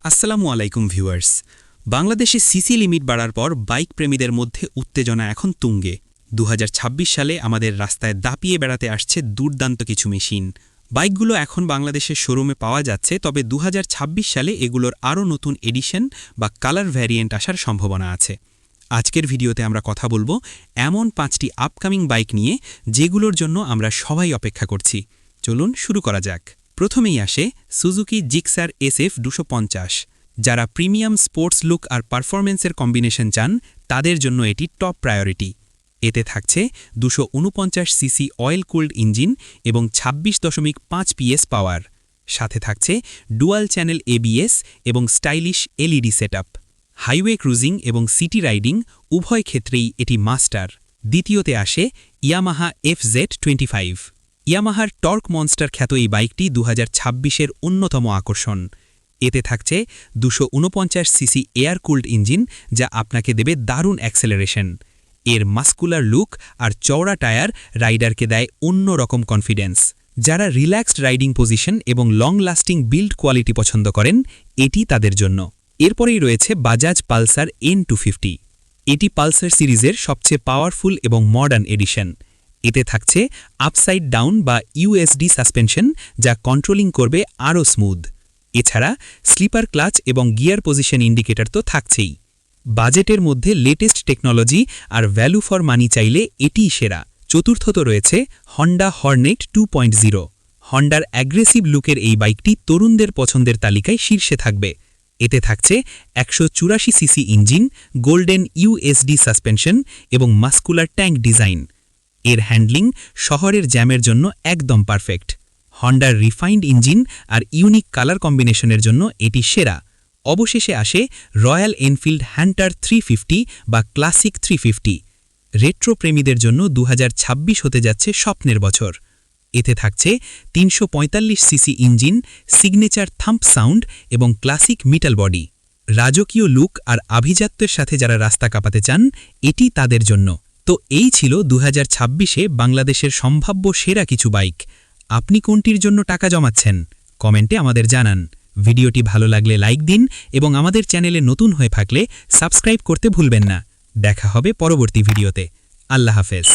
আসসালামু আলাইকুম ভিউয়ার্স। বাংলাদেশে সিসি লিমিট বাড়ার পর বাইক প্রেমীদের মধ্যে উত্তেজনা এখন তুঙ্গে। 2026 সালে আমাদের রাস্তায় দাপিয়ে বেড়াতে আসছে দুর্দান্ত কিছু মেশিন। বাইকগুলো এখন বাংলাদেশের শোরুমে পাওয়া যাচ্ছে, তবে 2026 সালে এগুলোর আরও নতুন এডিশন বা কালার ভ্যারিয়েন্ট আসার সম্ভাবনা আছে। আজকের ভিডিওতে আমরা কথা বলবো এমন 5টি আপকামিং বাইক নিয়ে যেগুলোর জন্য আমরা সবাই অপেক্ষা করছি। চলুন শুরু করা যাক। প্রথমেই আসে সুজুকি জিক্সার SF 250। যারা প্রিমিয়াম স্পোর্টস লুক আর পারফরমেন্সের কম্বিনেশন চান তাদের জন্য এটি টপ প্রায়োরিটি। এতে থাকছে 249 সিসি অয়েল কুল্ড ইঞ্জিন এবং 26.5 PS পাওয়ার। সাথে থাকছে ডুয়াল চ্যানেল ABS এবং stylish LED setup. Highway cruising এবং সিটি রাইডিং উভয় ক্ষেত্রেই এটি মাস্টার। দ্বিতীয়তে আসে ইয়ামাহা FZ25। ইয়ামাহার টর্ক মনস্টার খ্যাত এই বাইকটি 2026-এর অন্যতম আকর্ষণ। এতে থাকছে 249 সিসি এয়ার কুল্ড ইঞ্জিন, যা আপনাকে দেবে দারুণ অ্যাক্সেলারেশন। এর মাস্কুলার লুক আর চওড়া টায়ার রাইডারকে দেয় অন্যরকম কনফিডেন্স। যারা রিল্যাক্সড রাইডিং পজিশন এবং লং লাস্টিং বিল্ড কোয়ালিটি পছন্দ করেন, এটি তাদের জন্য। এরপরেই রয়েছে বাজাজ পালসার N250। এটি পালসার সিরিজের সবচেয়ে পাওয়ারফুল এবং মডার্ন এডিশন। এতে থাকছে আপসাইড ডাউন বা USD সাসপেনশন, যা কন্ট্রোলিং করবে আরও স্মুথ। এছাড়া স্লিপার ক্লাচ এবং গিয়ার পজিশন ইন্ডিকেটর তো থাকছেই। বাজেটের মধ্যে লেটেস্ট টেকনোলজি আর ভ্যালু ফর মানি চাইলে এটিই সেরা। চতুর্থত রয়েছে হন্ডা হর্নেট 2.0। হন্ডার অ্যাগ্রেসিভ লুকের এই বাইকটি তরুণদের পছন্দের তালিকায় শীর্ষে থাকবে। এতে থাকছে 184 CC engine, golden USD suspension এবং মাস্কুলার ট্যাঙ্ক ডিজাইন। এর হ্যান্ডলিং শহরের জ্যামের জন্য একদম পারফেক্ট। হন্ডার রিফাইন্ড ইঞ্জিন আর ইউনিক কালার কম্বিনেশনের জন্য এটি সেরা। অবশেষে আসে রয়্যাল এনফিল্ড হান্টার 350 বা ক্লাসিক 350। রেট্রো প্রেমীদের জন্য 2026 হতে যাচ্ছে স্বপ্নের বছর। এতে থাকছে 345 CC engine, signature thumb sound এবং ক্লাসিক মিটাল বডি। রাজকীয় লুক আর আভিজাত্যের সাথে যারা রাস্তা কাঁপাতে চান, এটি তাদের জন্য। তো এই ছিল 2026-এ বাংলাদেশের সম্ভাব্য সেরা কিছু বাইক। আপনি কোনটির জন্য টাকা জমাচ্ছেন? কমেন্টে আমাদের জানান। ভিডিওটি ভালো লাগলে লাইক দিন এবং আমাদের চ্যানেলে নতুন হয়ে থাকলে সাবস্ক্রাইব করতে ভুলবেন না। দেখা হবে পরবর্তী ভিডিওতে। আল্লাহ হাফেজ।